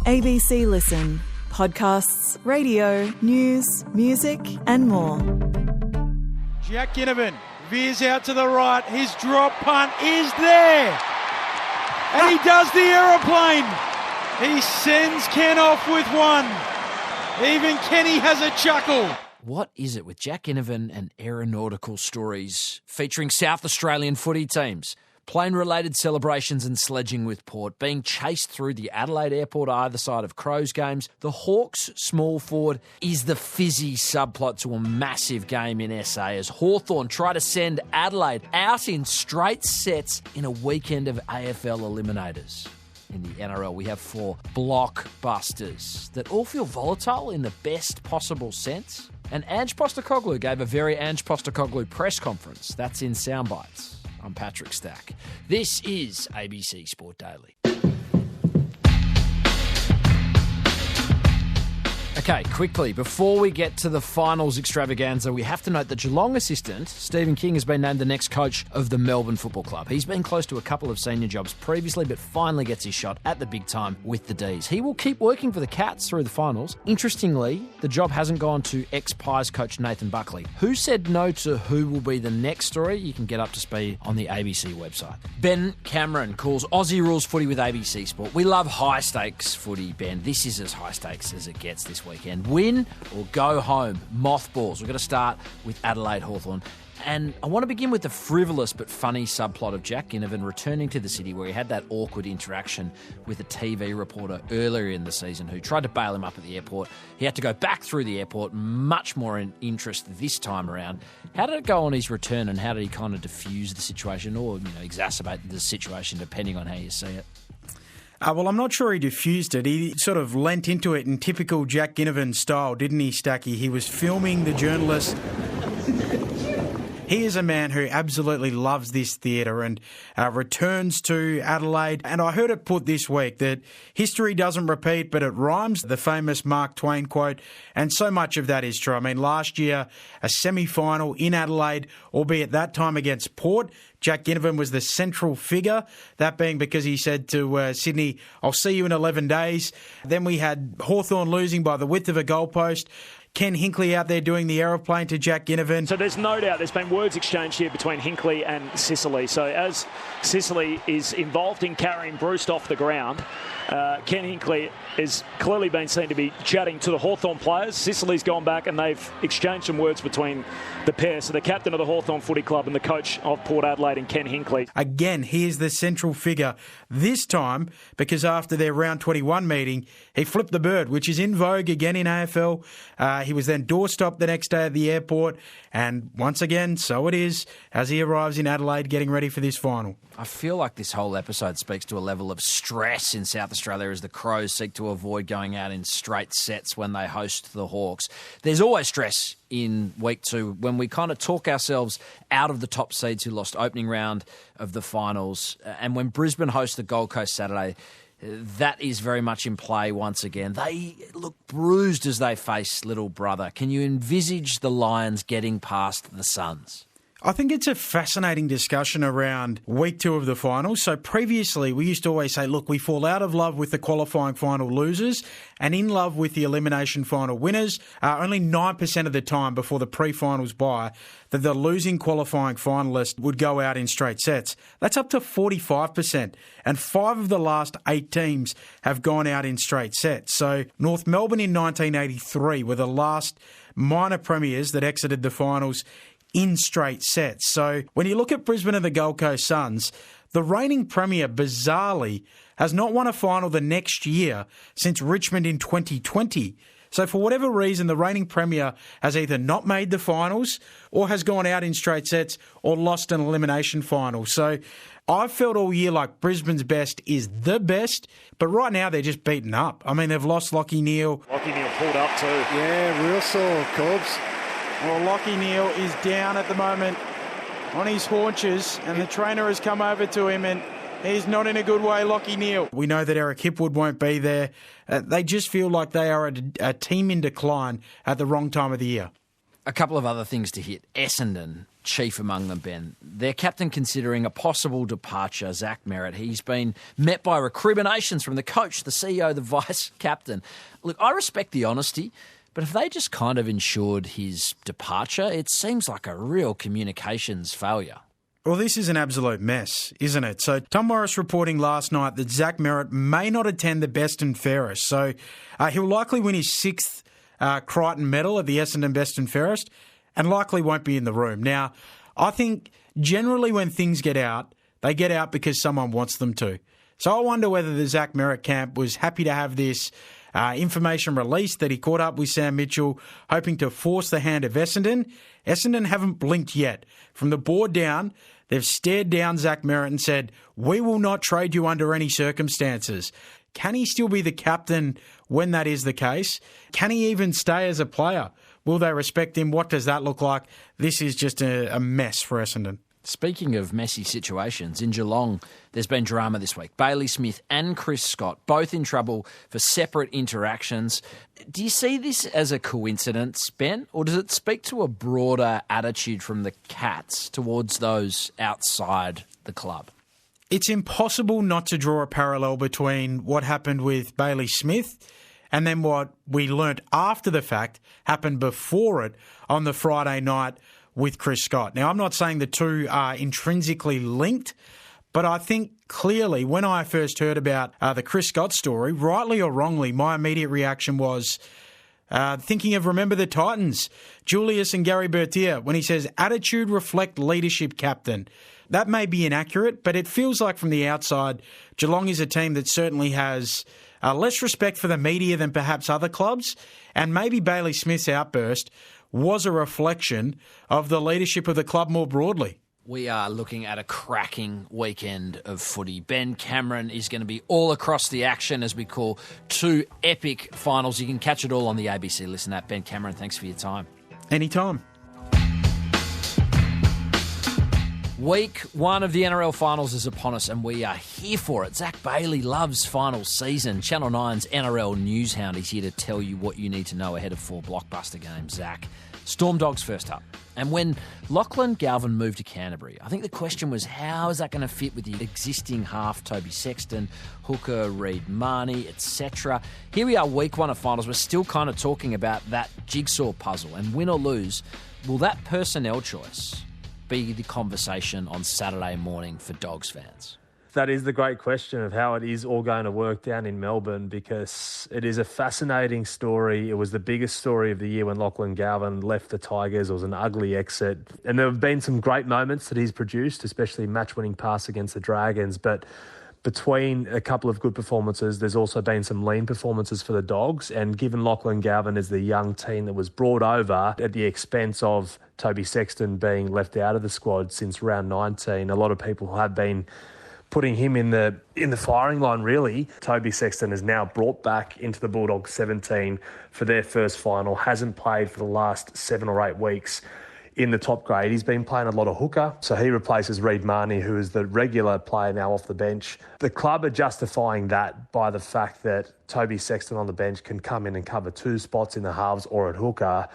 ABC Listen. Podcasts, radio, news, music and more. Jack Ginnivan veers out to the right. His drop punt is there. And he does the aeroplane. He sends Ken off with one. Even Kenny has a chuckle. What is it with Jack Ginnivan and aeronautical stories featuring South Australian footy teams? Plane-related celebrations and sledging with Port, being chased through the Adelaide airport either side of Crows games. The Hawks' small forward is the fizzy subplot to a massive game in SA as Hawthorn try to send Adelaide out in straight sets in a weekend of AFL eliminators. In the NRL, we have 4 blockbusters that all feel volatile in the best possible sense. And Ange Postecoglou gave a very Ange Postecoglou press conference. That's in Soundbites. I'm Patrick Stack. This is ABC Sport Daily. Okay, quickly, before we get to the finals extravaganza, we have to note that Geelong assistant Stephen King has been named the next coach of the Melbourne Football Club. He's been close to a couple of senior jobs previously, but finally gets his shot at the big time with the D's. He will keep working for the Cats through the finals. Interestingly, the job hasn't gone to ex-Pies coach Nathan Buckley. Who said no to who will be the next story? You can get up to speed on the ABC website. Ben Cameron calls Aussie rules footy with ABC Sport. We love high-stakes footy, Ben. This is as high-stakes as it gets this weekend. Win or go home. Mothballs. We're going to start with Adelaide Hawthorn. And I want to begin with the frivolous but funny subplot of Jack Ginnivan returning to the city where he had that awkward interaction with a TV reporter earlier in the season who tried to bail him up at the airport. He had to go back through the airport, much more in interest this time around. How did it go on his return and how did he kind of diffuse the situation or exacerbate the situation depending on how you see it? Well, I'm not sure he diffused it. He sort of leant into it in typical Jack Ginnivan style, didn't he, Stacky? He was filming the journalist. He is a man who absolutely loves this theatre and returns to Adelaide. And I heard it put this week that history doesn't repeat, but it rhymes, the famous Mark Twain quote. And so much of that is true. I mean, last year, a semi-final in Adelaide, albeit that time against Port. Jack Ginnivan was the central figure, that being because he said to Sydney, I'll see you in 11 days. Then we had Hawthorn losing by the width of a goalpost. Ken Hinkley out there doing the aeroplane to Jack Ginnivan. So there's no doubt there's been words exchanged here between Hinkley and Sicily. So as Sicily is involved in carrying Bruce off the ground, Ken Hinkley has clearly been seen to be chatting to the Hawthorn players. Sicily's gone back and they've exchanged some words between the pair. So the captain of the Hawthorn Footy Club and the coach of Port Adelaide and Ken Hinkley. Again, he is the central figure this time because after their round 21 meeting, he flipped the bird, which is in vogue again in AFL. He was then doorstopped the next day at the airport. And once again, so it is, as he arrives in Adelaide getting ready for this final. I feel like this whole episode speaks to a level of stress in South Australia as the Crows seek to avoid going out in straight sets when they host the Hawks. There's always stress in week 2 when we kind of talk ourselves out of the top seeds who lost opening round of the finals. And when Brisbane hosts the Gold Coast Saturday, that is very much in play once again. They look bruised as they face little brother. Can you envisage the Lions getting past the Suns? I think it's a fascinating discussion around week 2 of the finals. So previously, we used to always say, look, we fall out of love with the qualifying final losers and in love with the elimination final winners. Only 9% of the time before the pre-finals bye that the losing qualifying finalist would go out in straight sets. That's up to 45%. And 5 of the last 8 teams have gone out in straight sets. So North Melbourne in 1983 were the last minor premiers that exited the finals in straight sets. So when you look at Brisbane and the Gold Coast Suns, the reigning premier, bizarrely, has not won a final the next year since Richmond in 2020. So for whatever reason, the reigning premier has either not made the finals or has gone out in straight sets or lost an elimination final. So I've felt all year like Brisbane's best is the best, but right now they're just beaten up. I mean, they've lost Lachie Neale. Lachie Neale pulled up too. Yeah, real sore, Corbs. Well, Lachie Neale is down at the moment on his haunches, and the trainer has come over to him, and he's not in a good way, Lachie Neale. We know that Eric Hipwood won't be there. They just feel like they are a team in decline at the wrong time of the year. A couple of other things to hit. Essendon, chief among them, Ben. Their captain considering a possible departure, Zach Merrett. He's been met by recriminations from the coach, the CEO, the vice captain. Look, I respect the honesty, but if they just kind of ensured his departure, it seems like a real communications failure. Well, this is an absolute mess, isn't it? So Tom Morris reporting last night that Zach Merrett may not attend the best and fairest. So he'll likely win his 6th Crichton medal at the Essendon Best and Fairest and likely won't be in the room. Now, I think generally when things get out, they get out because someone wants them to. So I wonder whether the Zach Merrett camp was happy to have this information released that he caught up with Sam Mitchell, hoping to force the hand of Essendon. Essendon haven't blinked yet. From the board down, they've stared down Zach Merrett and said, "We will not trade you under any circumstances." Can he still be the captain when that is the case? Can he even stay as a player? Will they respect him? What does that look like? This is just a mess for Essendon. Speaking of messy situations, in Geelong, there's been drama this week. Bailey Smith and Chris Scott, both in trouble for separate interactions. Do you see this as a coincidence, Ben, or does it speak to a broader attitude from the Cats towards those outside the club? It's impossible not to draw a parallel between what happened with Bailey Smith and then what we learnt after the fact happened before it on the Friday night with Chris Scott. Now, I'm not saying the two are intrinsically linked, but I think clearly when I first heard about the Chris Scott story, rightly or wrongly, my immediate reaction was thinking of Remember the Titans, Julius and Gary Bertier, when he says, attitude reflect leadership captain. That may be inaccurate, but it feels like from the outside, Geelong is a team that certainly has less respect for the media than perhaps other clubs, and maybe Bailey Smith's outburst was a reflection of the leadership of the club more broadly. We are looking at a cracking weekend of footy. Ben Cameron is going to be all across the action as we call 2 epic finals. You can catch it all on the ABC Listen app. Ben Cameron, thanks for your time. Anytime. Week 1 of the NRL Finals is upon us and we are here for it. Zach Bailey loves final season. Channel 9's NRL News Hound is here to tell you what you need to know ahead of 4 blockbuster games. Zach, Storm Dogs first up. And when Lachlan Galvin moved to Canterbury, I think the question was, how is that going to fit with the existing half, Toby Sexton, hooker, Reid Marnie, etc.? Here we are, week 1 of finals. We're still kind of talking about that jigsaw puzzle. And win or lose, will that personnel choice be the conversation on Saturday morning for Dogs fans? That is the great question of how it is all going to work down in Melbourne, because it is a fascinating story. It was the biggest story of the year when Lachlan Galvin left the Tigers. It was an ugly exit. And there have been some great moments that he's produced, especially match-winning pass against the Dragons. But between a couple of good performances, there's also been some lean performances for the Dogs. And given Lachlan Galvin is the young teen that was brought over at the expense of Toby Sexton being left out of the squad since round 19, a lot of people have been putting him in the firing line, really. Toby Sexton is now brought back into the Bulldogs 17 for their first final, hasn't played for the last 7 or 8 weeks in the top grade. He's been playing a lot of hooker, so he replaces Reid Marnie, who is the regular player now off the bench. The club are justifying that by the fact that Toby Sexton on the bench can come in and cover 2 spots in the halves or at hooker.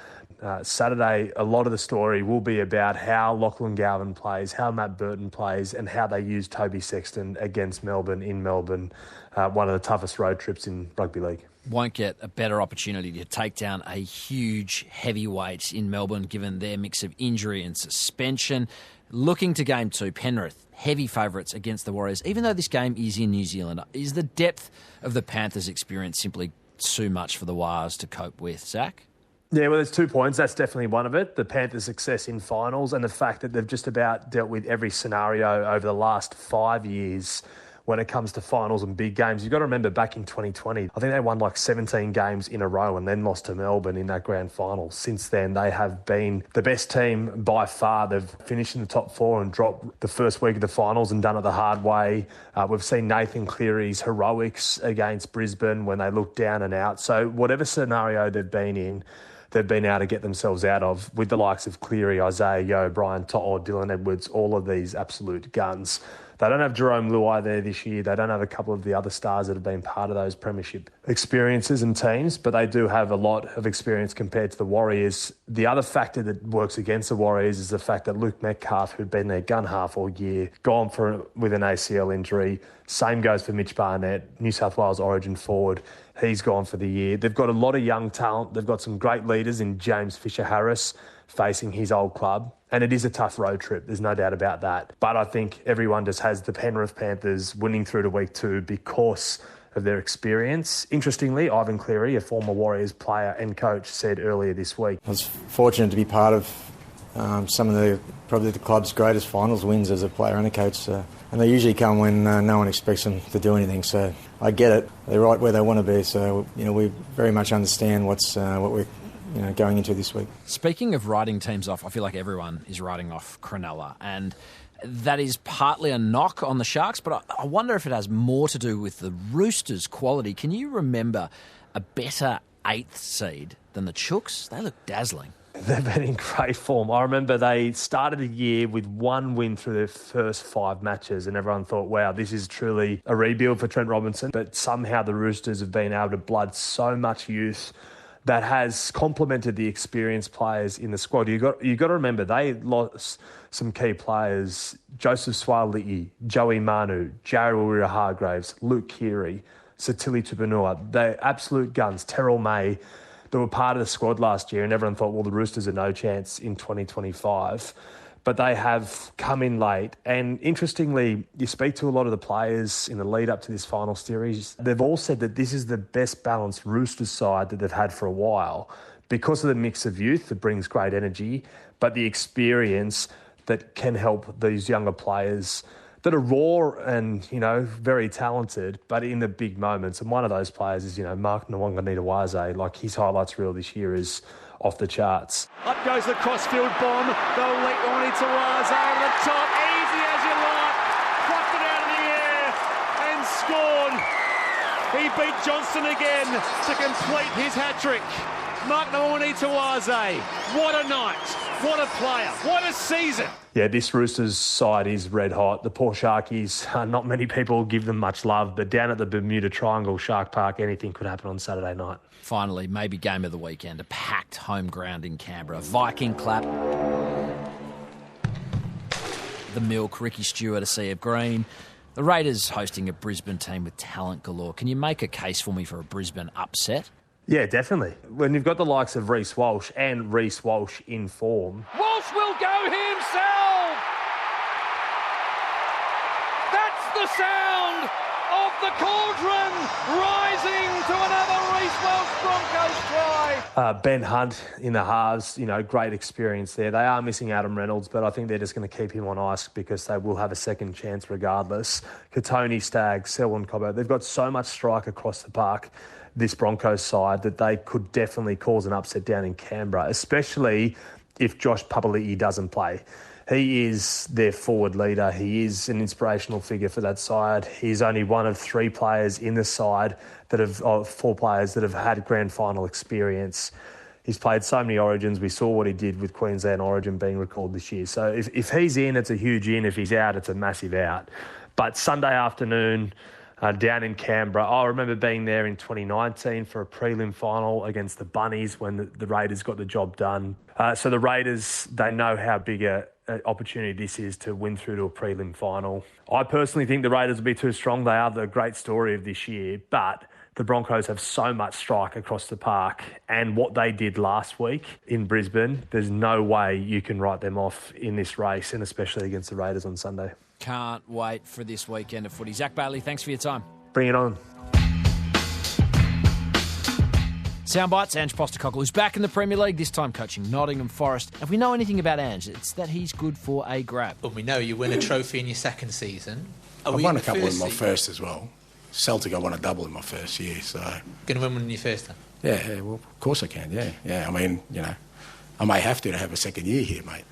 Saturday, a lot of the story will be about how Lachlan Galvin plays, how Matt Burton plays, and how they use Toby Sexton against Melbourne in Melbourne, one of the toughest road trips in rugby league. Won't get a better opportunity to take down a huge heavyweight in Melbourne, given their mix of injury and suspension. Looking to game 2, Penrith, heavy favourites against the Warriors. Even though this game is in New Zealand, is the depth of the Panthers' experience simply too much for the Wars to cope with, Zach? Yeah, well, there's 2 points. That's definitely one of it. The Panthers' success in finals and the fact that they've just about dealt with every scenario over the last 5 years when it comes to finals and big games. You've got to remember back in 2020, I think they won like 17 games in a row and then lost to Melbourne in that grand final. Since then, they have been the best team by far. They've finished in the top 4 and dropped the first week of the finals and done it the hard way. We've seen Nathan Cleary's heroics against Brisbane when they looked down and out. So whatever scenario they've been in, they've been able to get themselves out of, with the likes of Cleary, Isaiah Yeo, Brian To'o, Dylan Edwards, all of these absolute guns. They don't have Jerome Luai there this year. They don't have a couple of the other stars that have been part of those premiership experiences and teams, but they do have a lot of experience compared to the Warriors. The other factor that works against the Warriors is the fact that Luke Metcalf, who'd been their gun half all year, gone with an ACL injury. Same goes for Mitch Barnett, New South Wales Origin forward. He's gone for the year. They've got a lot of young talent. They've got some great leaders in James Fisher-Harris facing his old club. And it is a tough road trip, there's no doubt about that. But I think everyone just has the Penrith Panthers winning through to week 2 because of their experience. Interestingly, Ivan Cleary, a former Warriors player and coach, said earlier this week, I was fortunate to be part of some of probably the club's greatest finals wins as a player and a coach. And they usually come when no one expects them to do anything. So I get it. They're right where they want to be. So, we very much understand what we're going into this week. Speaking of writing teams off, I feel like everyone is writing off Cronulla, and that is partly a knock on the Sharks, but I wonder if it has more to do with the Roosters' quality. Can you remember a better 8th seed than the Chooks? They look dazzling. They've been in great form. I remember they started the year with 1 win through their first 5 matches, and everyone thought, wow, this is truly a rebuild for Trent Robinson. But somehow the Roosters have been able to blood so much youth that has complemented the experienced players in the squad. You got to remember, they lost some key players: Joseph Suaalii, Joey Manu, Jared Waerea-Hargreaves, Luke Keary, Satili Tupouniua. They're absolute guns. Terrell May, that were part of the squad last year, and everyone thought, well, the Roosters are no chance in 2025. But they have come in late. And interestingly, you speak to a lot of the players in the lead up to this final series, they've all said that this is the best balanced Roosters side that they've had for a while because of the mix of youth that brings great energy, but the experience that can help these younger players that are raw and, very talented, but in the big moments. And one of those players is, Mark Nawaqanitawase. Like, his highlights reel this year is off the charts. Up goes the crossfield bomb. They'll let Nawaqanitawase over the top. Easy as you like. Plucked it out of the air and scored. He beat Johnston again to complete his hat-trick. Mark Nawaqanitawase. What a night. What a player. What a season. Yeah, this Roosters side is red hot. The poor Sharkies, not many people give them much love, but down at the Bermuda Triangle, Shark Park, anything could happen on Saturday night. Finally, maybe game of the weekend, a packed home ground in Canberra. Viking clap. The Milk, Ricky Stewart, a sea of green. The Raiders hosting a Brisbane team with talent galore. Can you make a case for me for a Brisbane upset? Yeah, definitely. When you've got the likes of Reece Walsh and Reece Walsh in form. Walsh will go himself! That's the sound of the cauldron rising to another Reece Walsh Broncos try. Ben Hunt in the halves, great experience there. They are missing Adam Reynolds, but I think they're just going to keep him on ice because they will have a second chance regardless. Katoni, Staggs, Selwyn Cobbo, they've got so much strike across the park, this Broncos side, that they could definitely cause an upset down in Canberra, especially if Josh Papali'i doesn't play. He is their forward leader. He is an inspirational figure for that side. He's only one of 3 players in the side of 4 players that have had grand final experience. He's played so many Origins. We saw what he did with Queensland Origin being recalled this year. So if he's in, it's a huge in. If he's out, it's a massive out. But Sunday afternoon, down in Canberra. I remember being there in 2019 for a prelim final against the Bunnies when the Raiders got the job done. So the Raiders, they know how big an opportunity this is to win through to a prelim final. I personally think the Raiders will be too strong. They are the great story of this year, but the Broncos have so much strike across the park, and what they did last week in Brisbane, there's no way you can write them off in this race, and especially against the Raiders on Sunday. Can't wait for this weekend of footy. Zach Bailey, thanks for your time. Bring it on. Soundbites, Ange Postecoglou, who's back in the Premier League, this time coaching Nottingham Forest. If we know anything about Ange, it's that he's good for a grab. Well, we know you win a trophy in your second season. I won a couple in my first as well. Celtic, I won a double in my first year, so... Going to win one in your first time? Yeah, well, of course I can, yeah. I mean, I may have to have a second year here, mate.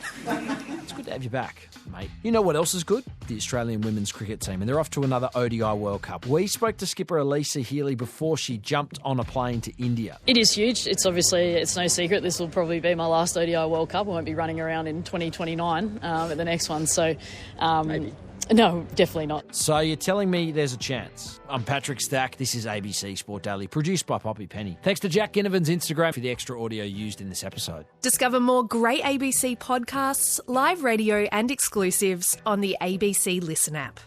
It's good to have you back, mate. You know what else is good? The Australian women's cricket team, and they're off to another ODI World Cup. We spoke to skipper Elisa Healy before she jumped on a plane to India. It is huge. It's no secret. This will probably be my last ODI World Cup. I won't be running around in 2029 at the next one. So, Maybe. No, definitely not. So you're telling me there's a chance? I'm Patrick Stack. This is ABC Sport Daily, produced by Poppy Penny. Thanks to Jack Ginnivan's Instagram for the extra audio used in this episode. Discover more great ABC podcasts, live radio and exclusives on the ABC Listen app.